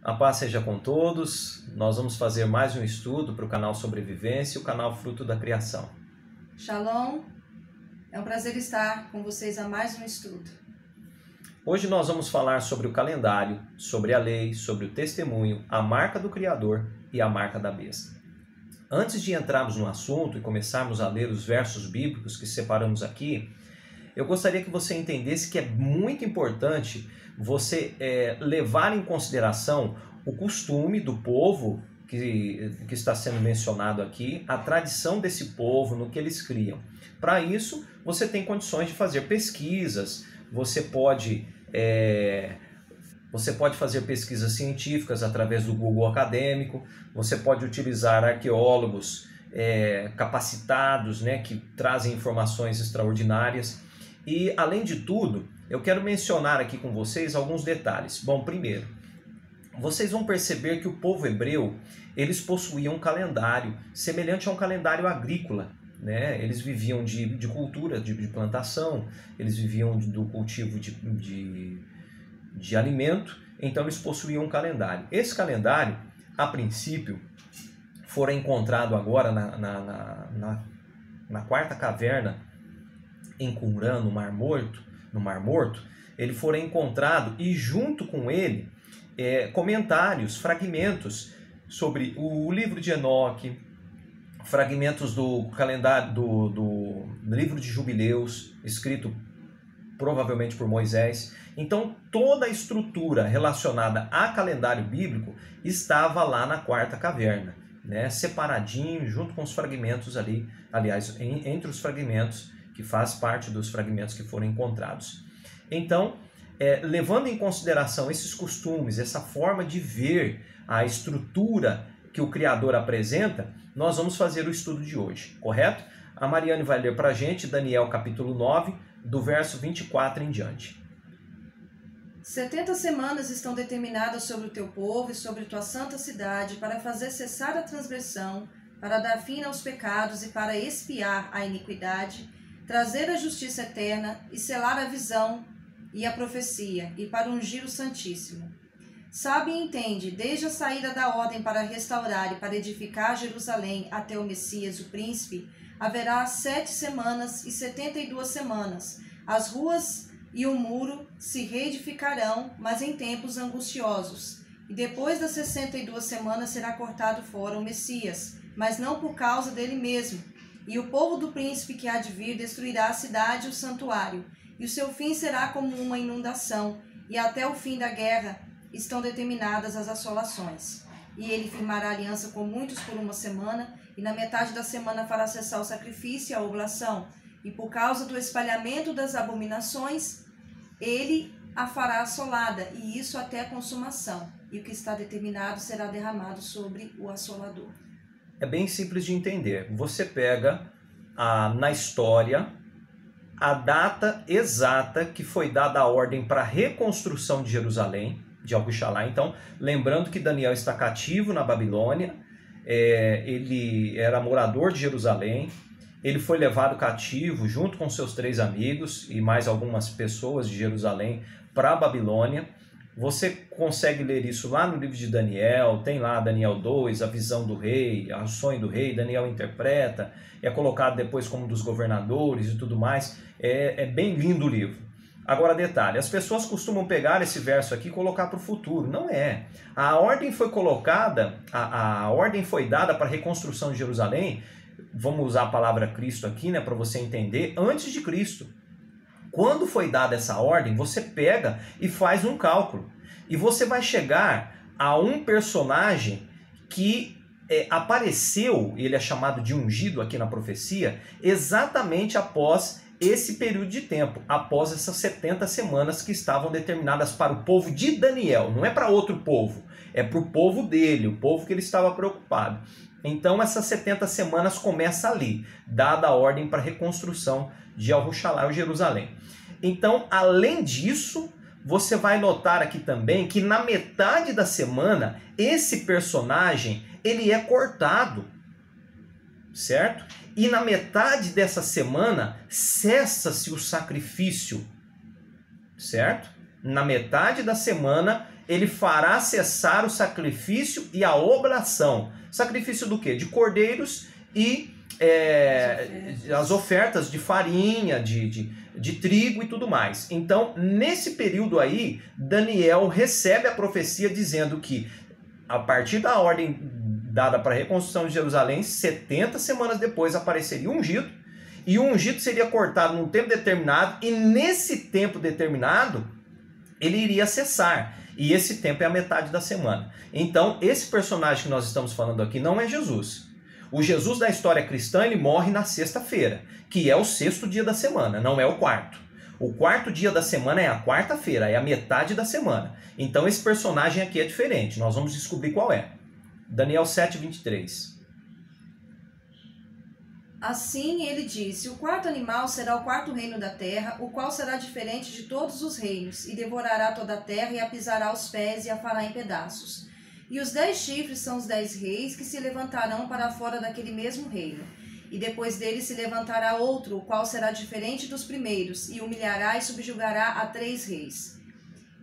A paz seja com todos. Nós vamos fazer mais um estudo para o canal Sobrevivência e o canal Fruto da Criação. Shalom, é um prazer estar com vocês a mais um estudo. Hoje nós vamos falar sobre o calendário, sobre a lei, sobre o testemunho, a marca do Criador e a marca da besta. Antes de entrarmos no assunto e começarmos a ler os versos bíblicos que separamos aqui, eu gostaria que você entendesse que é muito importante você levar em consideração o costume do povo que está sendo mencionado aqui, a tradição desse povo, no que eles criam. Para isso, você tem condições de fazer pesquisas, você pode fazer pesquisas científicas através do Google Acadêmico, você pode utilizar arqueólogos capacitados, né, que trazem informações extraordinárias. E, além de tudo, eu quero mencionar aqui com vocês alguns detalhes. Bom, primeiro, vocês vão perceber que o povo hebreu, eles possuíam um calendário semelhante a um calendário agrícola, né? Eles viviam de cultura, de plantação, eles viviam do cultivo de alimento, então eles possuíam um calendário. Esse calendário, a princípio, fora encontrado agora na quarta caverna, em Qumran, no Mar Morto, ele fora encontrado e junto com ele comentários, fragmentos sobre o livro de Enoque, fragmentos do calendário do livro de Jubileus, escrito provavelmente por Moisés. Então toda a estrutura relacionada a calendário bíblico estava lá na quarta caverna, né, separadinho junto com os fragmentos ali, aliás, entre os fragmentos que faz parte dos fragmentos que foram encontrados. Então, levando em consideração esses costumes, essa forma de ver a estrutura que o Criador apresenta, nós vamos fazer o estudo de hoje, correto? A Mariane vai ler para a gente Daniel capítulo 9, do verso 24 em diante. 70 semanas estão determinadas sobre o teu povo e sobre tua santa cidade para fazer cessar a transgressão, para dar fim aos pecados e para expiar a iniquidade, trazer a justiça eterna e selar a visão e a profecia, e para ungir o Santíssimo. Sabe e entende, desde a saída da ordem para restaurar e para edificar Jerusalém até o Messias, o príncipe, haverá 7 semanas e 72 semanas. As ruas e o muro se reedificarão, mas em tempos angustiosos. E depois das 62 semanas será cortado fora o Messias, mas não por causa dele mesmo. E o povo do príncipe que há de vir destruirá a cidade e o santuário, e o seu fim será como uma inundação, e até o fim da guerra estão determinadas as assolações. E ele firmará aliança com muitos por 1 semana, e na metade da semana fará cessar o sacrifício e a oblação, e por causa do espalhamento das abominações, ele a fará assolada, e isso até a consumação, e o que está determinado será derramado sobre o assolador. É bem simples de entender. Você pega na história a data exata que foi dada a ordem para a reconstrução de Jerusalém, de Albuxalá. Então, lembrando que Daniel está cativo na Babilônia, ele era morador de Jerusalém, ele foi levado cativo junto com seus 3 amigos e mais algumas pessoas de Jerusalém para a Babilônia. Você consegue ler isso lá no livro de Daniel, tem lá Daniel 2, a visão do rei, o sonho do rei, Daniel interpreta, é colocado depois como dos governadores e tudo mais, é bem lindo o livro. Agora detalhe, as pessoas costumam pegar esse verso aqui e colocar para o futuro, não é. A ordem foi colocada, a ordem foi dada para a reconstrução de Jerusalém, vamos usar a palavra Cristo aqui, né, para você entender, antes de Cristo. Quando foi dada essa ordem, você pega e faz um cálculo. E você vai chegar a um personagem que apareceu, ele é chamado de ungido aqui na profecia, exatamente após esse período de tempo, após essas 70 semanas que estavam determinadas para o povo de Daniel. Não é para outro povo, é para o povo dele, o povo que ele estava preocupado. Então essas 70 semanas começa ali, dada a ordem para a reconstrução de Albuxalá, ou Jerusalém. Então, além disso, você vai notar aqui também que na metade da semana, esse personagem, ele é cortado, certo? E na metade dessa semana, cessa-se o sacrifício, certo? na metade da semana, ele fará cessar o sacrifício e a oblação. Sacrifício do quê? De cordeiros e as ofertas de farinha, de trigo e tudo mais. Então, nesse período aí, Daniel recebe a profecia dizendo que, a partir da ordem dada para a reconstrução de Jerusalém, 70 semanas depois apareceria o ungido, e o ungido seria cortado num tempo determinado, e nesse tempo determinado, ele iria cessar. E esse tempo é a metade da semana. Então, esse personagem que nós estamos falando aqui não é Jesus. O Jesus da história cristã, ele morre na sexta-feira, que é o sexto dia da semana, não é o quarto. O quarto dia da semana é a quarta-feira, é a metade da semana. Então, esse personagem aqui é diferente. Nós vamos descobrir qual é. Daniel 7:23. Assim ele disse: o quarto animal será o quarto reino da terra, o qual será diferente de todos os reinos, e devorará toda a terra, e a pisará aos pés, e a fará em pedaços. E os 10 chifres são os 10 reis que se levantarão para fora daquele mesmo reino. E depois dele se levantará outro, o qual será diferente dos primeiros, e humilhará e subjugará a 3 reis.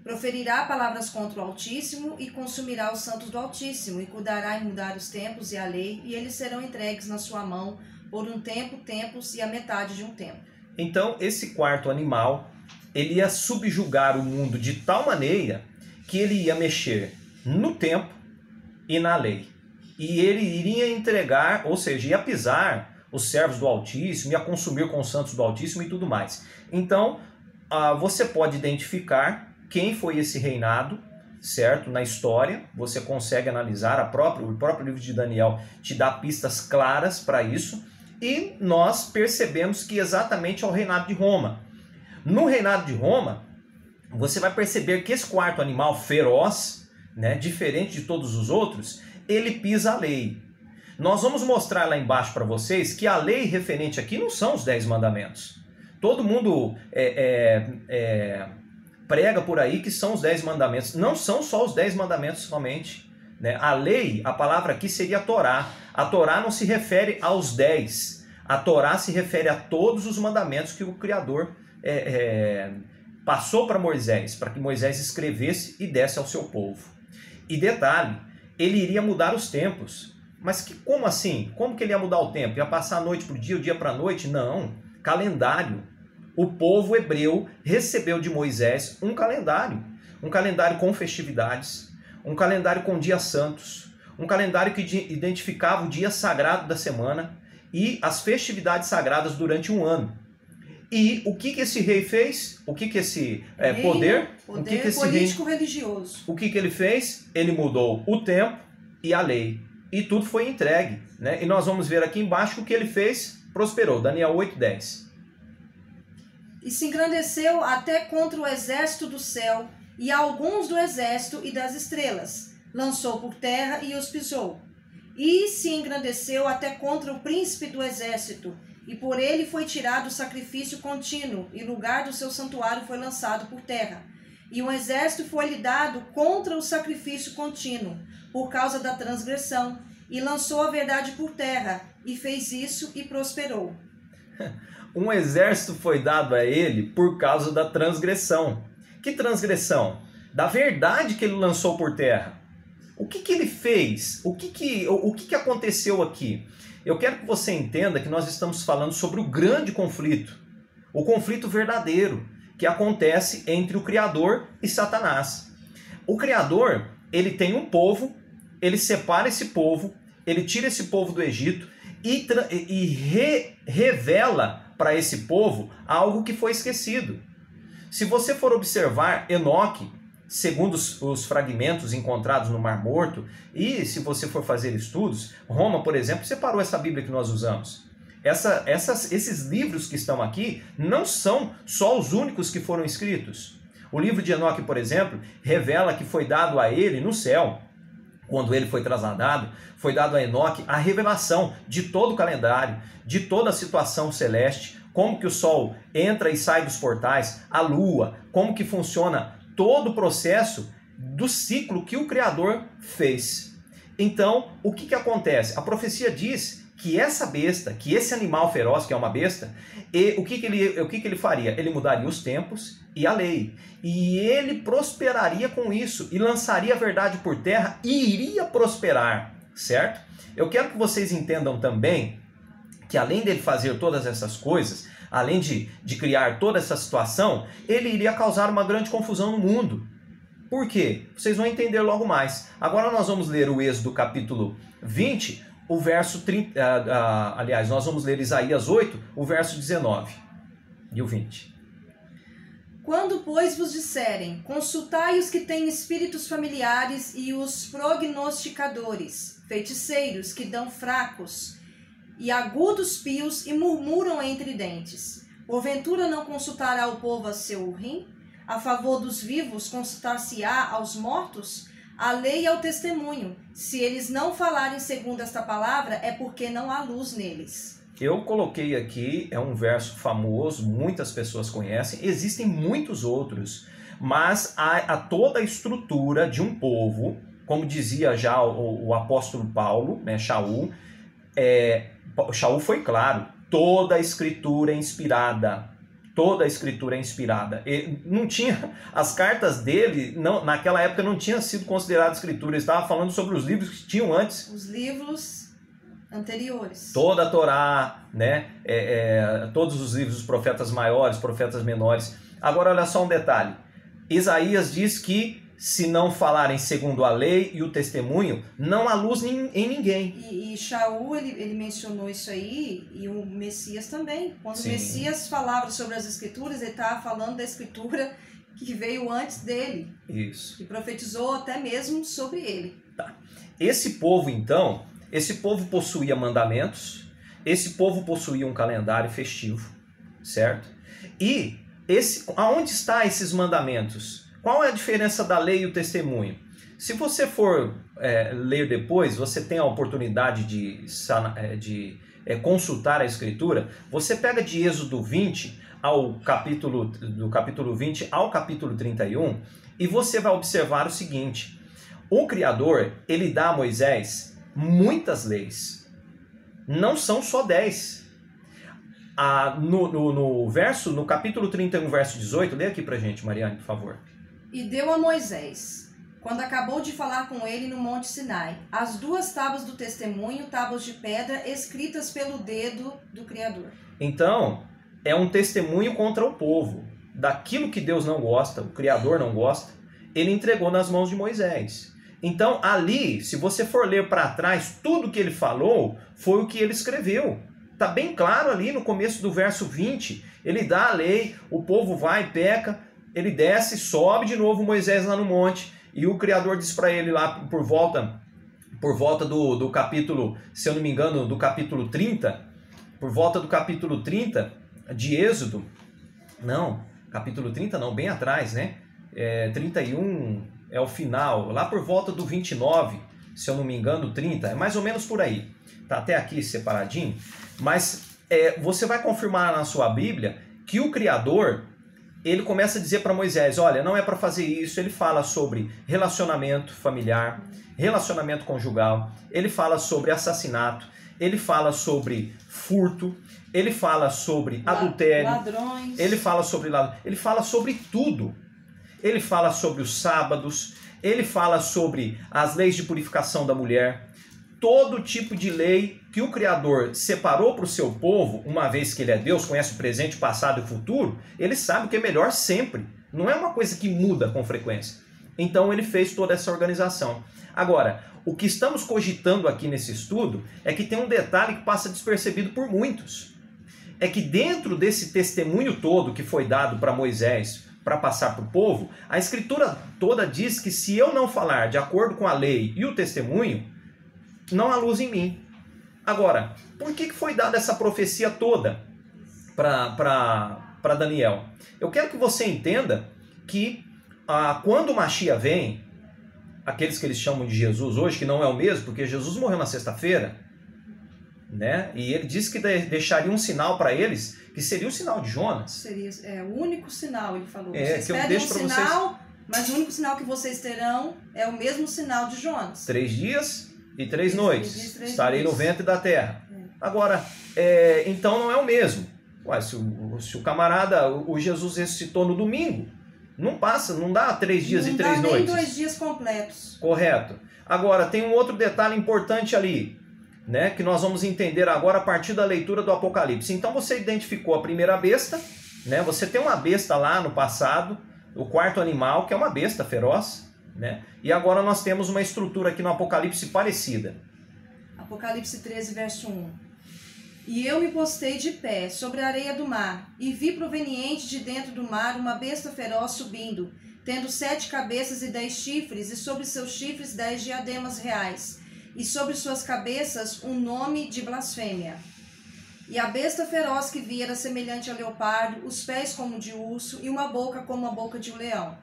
Proferirá palavras contra o Altíssimo, e consumirá os santos do Altíssimo, e cuidará em mudar os tempos e a lei, e eles serão entregues na sua mão, por um tempo, tempos e a metade de um tempo. Então, esse quarto animal, ele ia subjugar o mundo de tal maneira que ele ia mexer no tempo e na lei. E ele iria entregar, ou seja, ia pisar os servos do Altíssimo, ia consumir com os santos do Altíssimo e tudo mais. Então, você pode identificar quem foi esse reinado, certo? Na história, você consegue analisar, o próprio livro de Daniel te dá pistas claras para isso. E nós percebemos que exatamente é o reinado de Roma. No reinado de Roma, você vai perceber que esse quarto animal feroz, né, diferente de todos os outros, ele pisa a lei. Nós vamos mostrar lá embaixo para vocês que a lei referente aqui não são os 10 mandamentos. Todo mundo prega por aí que são os 10 mandamentos. Não são só os 10 mandamentos somente. Né? A lei, a palavra aqui seria a Torá. A Torá não se refere aos 10. A Torá se refere a todos os mandamentos que o Criador passou para Moisés, para que Moisés escrevesse e desse ao seu povo. E detalhe, ele iria mudar os tempos. Mas como assim? Como que ele ia mudar o tempo? Ia passar a noite para o dia para a noite? Não. Calendário. O povo hebreu recebeu de Moisés um calendário com festividades, um calendário com dias santos, um calendário que identificava o dia sagrado da semana e as festividades sagradas durante um ano. E o que esse rei fez? O que esse poder político-religioso. O que ele fez? Ele mudou o tempo e a lei. E tudo foi entregue. Né? E nós vamos ver aqui embaixo que o que ele fez prosperou. Daniel 8:10. E se engrandeceu até contra o exército do céu, e alguns do exército e das estrelas. Lançou por terra e os pisou. E se engrandeceu até contra o príncipe do exército, e por ele foi tirado o sacrifício contínuo, e lugar do seu santuário foi lançado por terra. E um exército foi-lhe dado contra o sacrifício contínuo, por causa da transgressão, e lançou a verdade por terra, e fez isso e prosperou. Um exército foi dado a ele por causa da transgressão. Que transgressão? Da verdade que ele lançou por terra. O que ele fez? O que aconteceu aqui? Eu quero que você entenda que nós estamos falando sobre o grande conflito. O conflito verdadeiro que acontece entre o Criador e Satanás. O Criador, ele tem um povo, ele separa esse povo, ele tira esse povo do Egito e revela para esse povo algo que foi esquecido. Se você for observar Enoque, segundo os fragmentos encontrados no Mar Morto, e se você for fazer estudos, Roma, por exemplo, separou essa Bíblia que nós usamos. Esses livros que estão aqui não são só os únicos que foram escritos. O livro de Enoque, por exemplo, revela que foi dado a ele no céu, quando ele foi trasladado, foi dado a Enoque a revelação de todo o calendário, de toda a situação celeste, como que o sol entra e sai dos portais, a lua, como que funciona todo o processo do ciclo que o Criador fez. Então, o que acontece? A profecia diz que essa besta, que esse animal feroz, que é uma besta, o que ele faria? Ele mudaria os tempos e a lei. E ele prosperaria com isso, e lançaria a verdade por terra, e iria prosperar, certo? Eu quero que vocês entendam também que além dele fazer todas essas coisas, além de criar toda essa situação, ele iria causar uma grande confusão no mundo. Por quê? Vocês vão entender logo mais. Agora nós vamos ler o Êxodo capítulo 20, o verso 30, aliás, nós vamos ler Isaías 8, o verso 19 e o 20. Quando, pois, vos disserem, consultai os que têm espíritos familiares e os prognosticadores, feiticeiros que dão fracos e agudos pios e murmuram entre dentes. Porventura não consultará o povo a seu Urim? A favor dos vivos consultar-se-á aos mortos? A lei é o testemunho. Se eles não falarem segundo esta palavra, é porque não há luz neles. Eu coloquei aqui, é um verso famoso, muitas pessoas conhecem, existem muitos outros, mas há toda a estrutura de um povo, como dizia já o apóstolo Paulo, né, Shaul, Shaul foi claro, toda a escritura é inspirada. Toda a escritura é inspirada. E não tinha, as cartas dele, não, naquela época não tinham sido consideradas escritura. Ele estava falando sobre os livros que tinham antes. Os livros anteriores. Toda a Torá, né? Todos os livros dos profetas maiores, profetas menores. Agora olha só um detalhe. Isaías diz que se não falarem segundo a lei e o testemunho, não há luz em ninguém. E Shaul, ele mencionou isso aí, e o Messias também. Quando Sim. o Messias falava sobre as escrituras, ele estava falando da escritura que veio antes dele. Isso. E profetizou até mesmo sobre ele. Tá. Esse povo, então, esse povo possuía mandamentos, esse povo possuía um calendário festivo, certo? E aonde estão esses mandamentos? Qual é a diferença da lei e o testemunho? Se você for ler depois, você tem a oportunidade de consultar a Escritura, você pega de Êxodo 20, do capítulo 20 ao capítulo 31, e você vai observar o seguinte: o Criador, ele dá a Moisés muitas leis, não são só 10. No capítulo 31, verso 18, lê aqui pra gente, Mariane, por favor. E deu a Moisés, quando acabou de falar com ele no Monte Sinai, as 2 tábuas do testemunho, tábuas de pedra, escritas pelo dedo do Criador. Então, é um testemunho contra o povo. Daquilo que Deus não gosta, o Criador não gosta, ele entregou nas mãos de Moisés. Então, ali, se você for ler para trás, tudo que ele falou foi o que ele escreveu. Está bem claro ali no começo do verso 20. Ele dá a lei, o povo vai, peca, ele desce, sobe de novo Moisés lá no monte, e o Criador diz para ele lá por volta do capítulo, se eu não me engano, do capítulo 30, por volta do capítulo 30 de Êxodo, não, capítulo 30 não, bem atrás, né? 31 é o final, lá por volta do 29, se eu não me engano, 30, é mais ou menos por aí, tá até aqui separadinho, mas você vai confirmar na sua Bíblia que o Criador, ele começa a dizer para Moisés, olha, não é para fazer isso. Ele fala sobre relacionamento familiar, relacionamento conjugal, ele fala sobre assassinato, ele fala sobre furto, ele fala sobre adultério, ladrões. ele fala sobre tudo. Ele fala sobre os sábados, ele fala sobre as leis de purificação da mulher, todo tipo de lei que o Criador separou para o seu povo, uma vez que ele é Deus, conhece o presente, o passado e o futuro, ele sabe o que é melhor sempre. Não é uma coisa que muda com frequência. Então ele fez toda essa organização. Agora, o que estamos cogitando aqui nesse estudo é que tem um detalhe que passa despercebido por muitos. É que dentro desse testemunho todo que foi dado para Moisés, para passar para o povo, a Escritura toda diz que se eu não falar de acordo com a lei e o testemunho, não há luz em mim. Agora, por que foi dada essa profecia toda para Daniel? Eu quero que você entenda que quando o Mashiach vem, aqueles que eles chamam de Jesus hoje, que não é o mesmo, porque Jesus morreu na sexta-feira, né? E ele disse que deixaria um sinal para eles, que seria o sinal de Jonas. Seria o único sinal, ele falou. Vocês que eu deixo para vocês, mas o único sinal que vocês terão é o mesmo sinal de Jonas. 3 dias e 3 noites. 3 Estarei dias. no ventre da terra. Agora, então não é o mesmo. Ué, se o camarada, o Jesus ressuscitou no domingo, não passa, não dá 3 dias e 3 noites. Não dá nem 2 dias completos. Correto. Agora, tem um outro detalhe importante ali, né, que nós vamos entender agora a partir da leitura do Apocalipse. Então você identificou a primeira besta, né? Você tem uma besta lá no passado, o quarto animal, que é uma besta feroz, né? E agora nós temos uma estrutura aqui no Apocalipse parecida. Apocalipse 13, verso 1. E eu me postei de pé sobre a areia do mar, e vi proveniente de dentro do mar uma besta feroz subindo, tendo 7 cabeças e 10 chifres, e sobre seus chifres 10 diademas reais, e sobre suas cabeças um nome de blasfêmia. E a besta feroz que vi era semelhante a leopardo, os pés como de urso, e uma boca como a boca de um leão.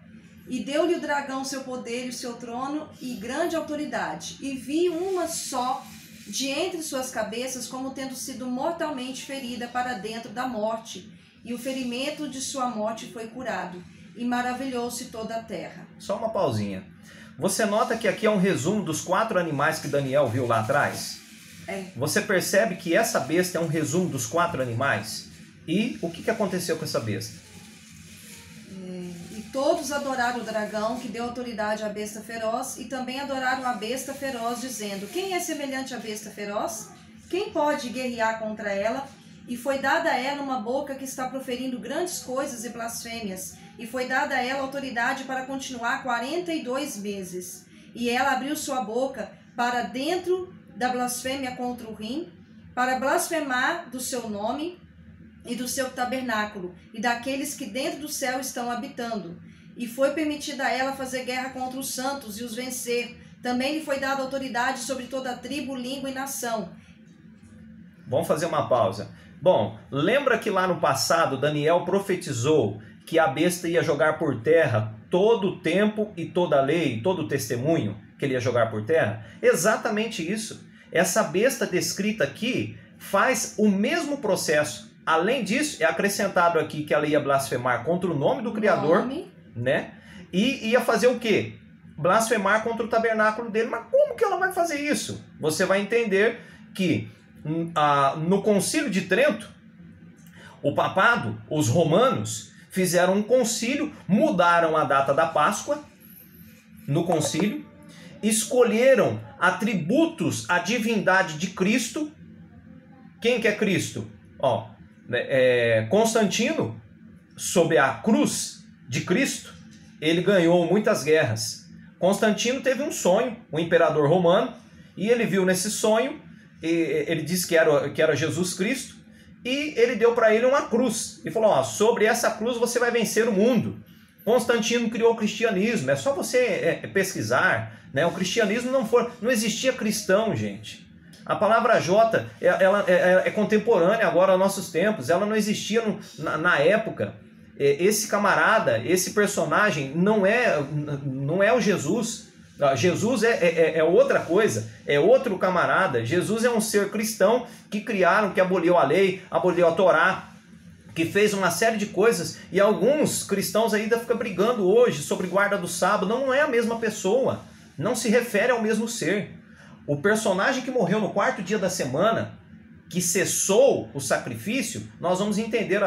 E deu-lhe o dragão seu poder e o seu trono e grande autoridade. E vi uma só de entre suas cabeças como tendo sido mortalmente ferida para dentro da morte. E o ferimento de sua morte foi curado. E maravilhou-se toda a terra. Só uma pausinha. Você nota que aqui é um resumo dos 4 animais que Daniel viu lá atrás? É. Você percebe que essa besta é um resumo dos 4 animais? E o que aconteceu com essa besta? E todos adoraram o dragão, que deu autoridade à besta feroz, e também adoraram a besta feroz, dizendo: quem é semelhante à besta feroz? Quem pode guerrear contra ela? E foi dada a ela uma boca que está proferindo grandes coisas e blasfêmias, e foi dada a ela autoridade para continuar 42 meses. E ela abriu sua boca para dentro da blasfêmia contra o Rim, para blasfemar do seu nome e do seu tabernáculo, e daqueles que dentro do céu estão habitando. E foi permitida a ela fazer guerra contra os santos e os vencer. Também lhe foi dada autoridade sobre toda a tribo, língua e nação. Vamos fazer uma pausa. Bom, lembra que lá no passado Daniel profetizou que a besta ia jogar por terra todo o tempo e toda a lei, todo o testemunho que ele ia jogar por terra? Exatamente isso. Essa besta descrita aqui faz o mesmo processo. Além disso, é acrescentado aqui que ela ia blasfemar contra o nome do Criador, né? E ia fazer o quê? Blasfemar contra o tabernáculo dele. Mas como que ela vai fazer isso? Você vai entender que no Concílio de Trento, o papado, os romanos, fizeram um concílio, mudaram a data da Páscoa no concílio, escolheram atributos à divindade de Cristo. Quem que é Cristo? Constantino, sob a cruz de Cristo, ele ganhou muitas guerras. Constantino teve um sonho, o imperador romano, e ele viu nesse sonho, ele disse que era Jesus Cristo, e ele deu para ele uma cruz, e falou: sobre essa cruz você vai vencer o mundo. Constantino criou o cristianismo, é só você pesquisar, né? O cristianismo não existia cristão, gente. A palavra J, ela é contemporânea agora aos nossos tempos, ela não existia na época. Esse camarada, esse personagem não é o Jesus. Jesus é outra coisa, é outro camarada. Jesus é um ser cristão que criaram, que aboliu a lei, aboliu a Torá, que fez uma série de coisas, e alguns cristãos ainda ficam brigando hoje sobre guarda do sábado. Não é a mesma pessoa, não se refere ao mesmo ser. O personagem que morreu no 4º dia da semana, que cessou o sacrifício, nós vamos entender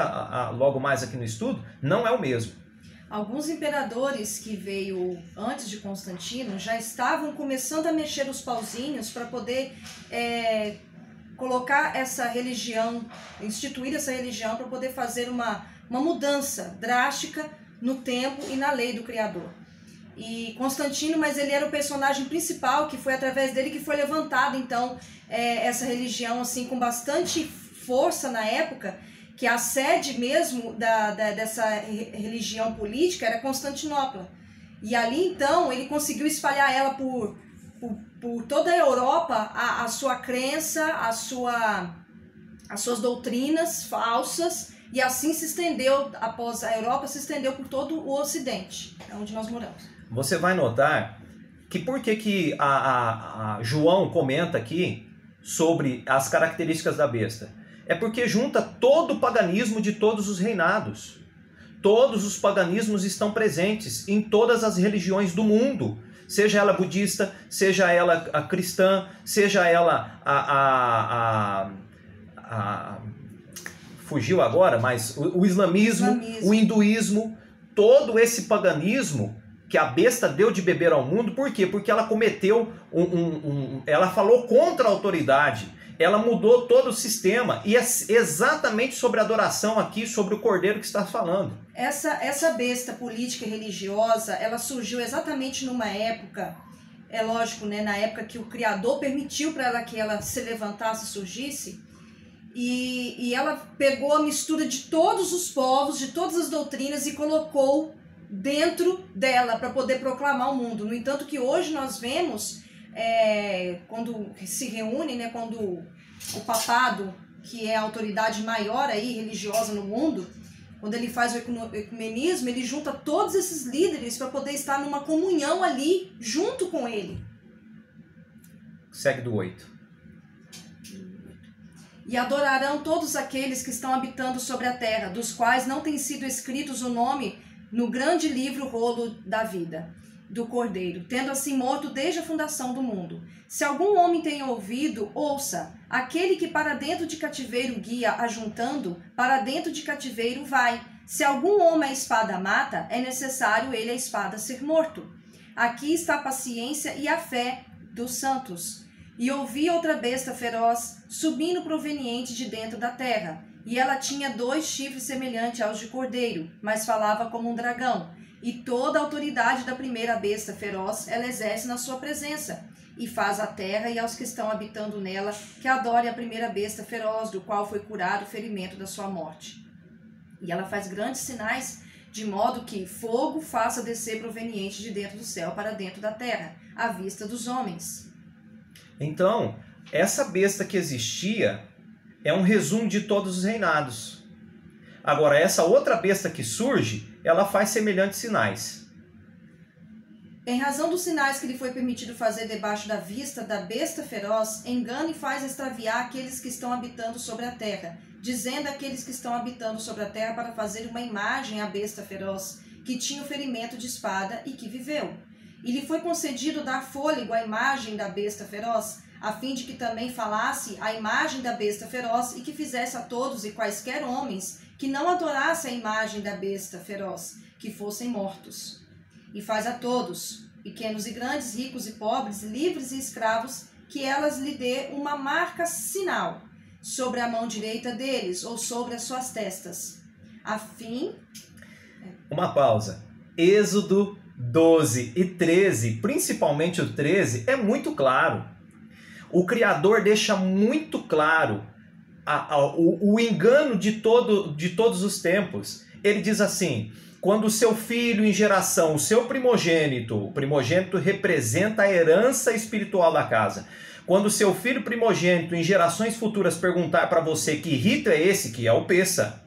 logo mais aqui no estudo, não é o mesmo. Alguns imperadores que veio antes de Constantino já estavam começando a mexer os pauzinhos para poder colocar essa religião, instituir essa religião, para poder fazer uma mudança drástica no tempo e na lei do Criador. E Constantino, mas ele era o personagem principal, que foi através dele que foi levantada então essa religião assim com bastante força na época, que a sede mesmo dessa religião política era Constantinopla. E ali então ele conseguiu espalhar ela por toda a Europa, a sua crença, as suas doutrinas falsas, e assim se estendeu, após a Europa, se estendeu por todo o Ocidente, onde nós moramos. Você vai notar que por que a João comenta aqui sobre as características da besta? É porque junta todo o paganismo de todos os reinados. Todos os paganismos estão presentes em todas as religiões do mundo. Seja ela budista, seja ela a cristã, seja ela fugiu agora, mas o islamismo, o hinduísmo, todo esse paganismo que a besta deu de beber ao mundo, por quê? Porque ela cometeu ela falou contra a autoridade, ela mudou todo o sistema, e é exatamente sobre a adoração aqui, sobre o cordeiro que está falando. Essa besta política e religiosa, ela surgiu exatamente numa época, é lógico, né, na época que o Criador permitiu para ela que ela se levantasse e surgisse, e ela pegou a mistura de todos os povos, de todas as doutrinas e colocou dentro dela para poder proclamar ao mundo. No entanto, que hoje nós vemos, quando se reúne, né, quando o papado, que é a autoridade maior aí, religiosa no mundo, quando ele faz o ecumenismo, ele junta todos esses líderes para poder estar numa comunhão ali junto com ele. Segue do 8. E adorarão todos aqueles que estão habitando sobre a terra, dos quais não tem sido escritos o nome no grande livro rolo da vida do Cordeiro, tendo assim morto desde a fundação do mundo. Se algum homem tem ouvido, ouça. Aquele que para dentro de cativeiro guia, ajuntando, para dentro de cativeiro vai. Se algum homem a espada mata, é necessário ele a espada ser morto. Aqui está a paciência e a fé dos santos. E ouvi outra besta feroz, subindo proveniente de dentro da terra. E ela tinha 2 chifres semelhantes aos de cordeiro, mas falava como um dragão. E toda a autoridade da primeira besta feroz ela exerce na sua presença, e faz à terra e aos que estão habitando nela que adore a primeira besta feroz, do qual foi curado o ferimento da sua morte. E ela faz grandes sinais, de modo que fogo faça descer proveniente de dentro do céu para dentro da terra, à vista dos homens. Então, essa besta que existia é um resumo de todos os reinados. Agora, essa outra besta que surge, ela faz semelhantes sinais. Em razão dos sinais que lhe foi permitido fazer debaixo da vista da besta feroz, engana e faz extraviar aqueles que estão habitando sobre a terra, dizendo àqueles que estão habitando sobre a terra para fazer uma imagem à besta feroz, que tinha o ferimento de espada e que viveu. E lhe foi concedido dar fôlego à imagem da besta feroz, a fim de que também falasse a imagem da besta feroz e que fizesse a todos e quaisquer homens que não adorassem a imagem da besta feroz, que fossem mortos. E faz a todos, pequenos e grandes, ricos e pobres, livres e escravos, que elas lhe dê uma marca sinal sobre a mão direita deles ou sobre as suas testas, a fim... Uma pausa. Êxodo 12 e 13, principalmente o 13, é muito claro. O Criador deixa muito claro o engano de todos os tempos. Ele diz assim: quando o seu filho em geração, o seu primogênito, o primogênito representa a herança espiritual da casa. Quando o seu filho primogênito em gerações futuras perguntar para você que rito é esse, que é o Pessa,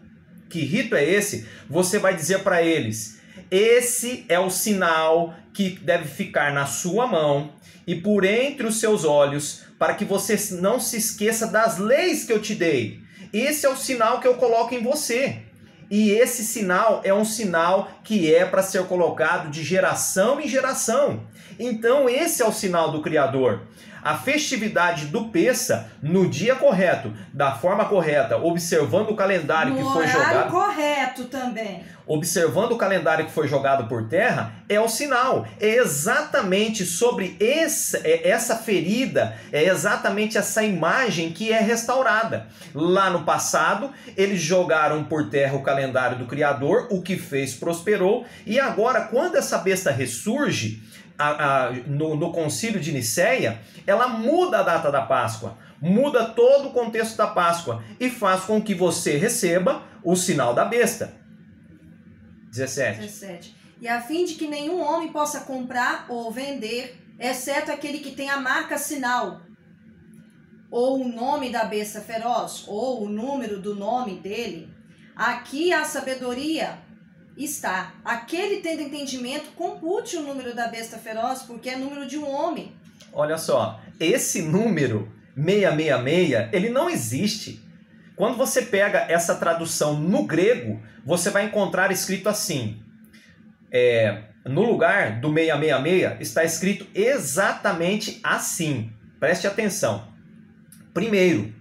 que rito é esse, você vai dizer para eles: esse é o sinal que deve ficar na sua mão e por entre os seus olhos, para que você não se esqueça das leis que eu te dei. Esse é o sinal que eu coloco em você. E esse sinal é um sinal que é para ser colocado de geração em geração. Então esse é o sinal do Criador. A festividade do Pessa, no dia correto, da forma correta, observando o calendário que foi jogado... No horário correto também. Observando o calendário que foi jogado por terra, é o sinal. É exatamente sobre essa ferida, é exatamente essa imagem que é restaurada. Lá no passado, eles jogaram por terra o calendário do Criador, o que fez prosperou, e agora, quando essa besta ressurge, no concílio de Nicéia, ela muda a data da Páscoa, muda todo o contexto da Páscoa e faz com que você receba o sinal da besta. 17. E a fim de que nenhum homem possa comprar ou vender, exceto aquele que tem a marca sinal, ou o nome da besta feroz, ou o número do nome dele. Aqui a sabedoria está. Aquele tendo entendimento, compute o número da besta feroz, porque é número de um homem. Olha só, esse número 666, ele não existe. Quando você pega essa tradução no grego, você vai encontrar escrito assim. No lugar do 666 está escrito exatamente assim. Preste atenção. Primeiro,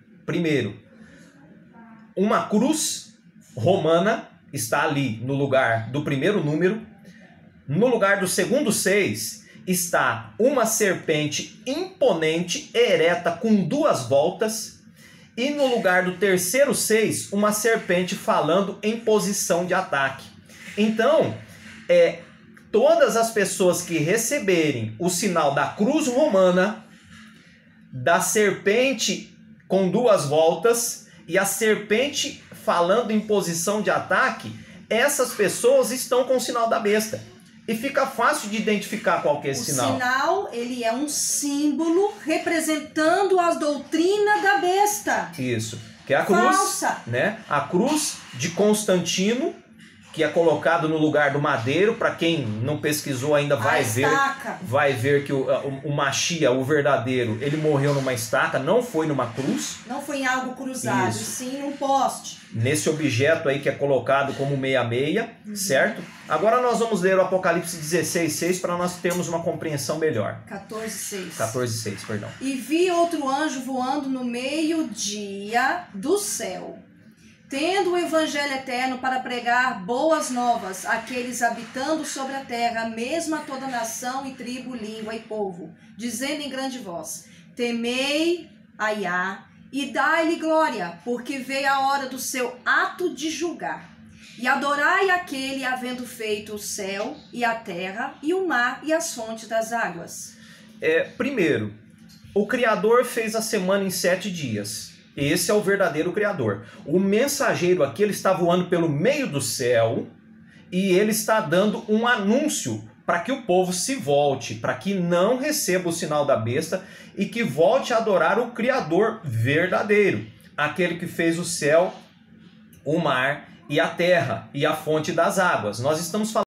uma cruz romana está ali no lugar do primeiro número. No lugar do segundo 6 está uma serpente imponente, ereta, com 2 voltas. E no lugar do terceiro 6, uma serpente falando em posição de ataque. Então, todas as pessoas que receberem o sinal da cruz romana, da serpente com 2 voltas e a serpente falando em posição de ataque, essas pessoas estão com o sinal da besta. E fica fácil de identificar qual que é esse sinal. O sinal, ele é um símbolo representando a doutrina da besta. Isso, que é a cruz, falsa, né? A cruz de Constantino, que é colocado no lugar do madeiro. Para quem não pesquisou ainda vai ver que o Machia, o verdadeiro, ele morreu numa estaca, não foi numa cruz. Não foi em algo cruzado, e sim num poste. Nesse objeto aí que é colocado como 66, certo? Agora nós vamos ler o Apocalipse 16:6 para nós termos uma compreensão melhor. 14:6. 14:6, perdão. E vi outro anjo voando no meio-dia do céu, tendo o evangelho eterno para pregar boas novas àqueles habitando sobre a terra, mesmo a toda nação e tribo, língua e povo, dizendo em grande voz: temei a Iá e dai-lhe glória, porque veio a hora do seu ato de julgar. E adorai aquele, havendo feito o céu e a terra e o mar e as fontes das águas. Primeiro, o Criador fez a semana em 7 dias. Esse é o verdadeiro Criador. O mensageiro aqui, ele está voando pelo meio do céu e ele está dando um anúncio para que o povo se volte, para que não receba o sinal da besta e que volte a adorar o Criador verdadeiro, aquele que fez o céu, o mar e a terra e a fonte das águas. Nós estamos falando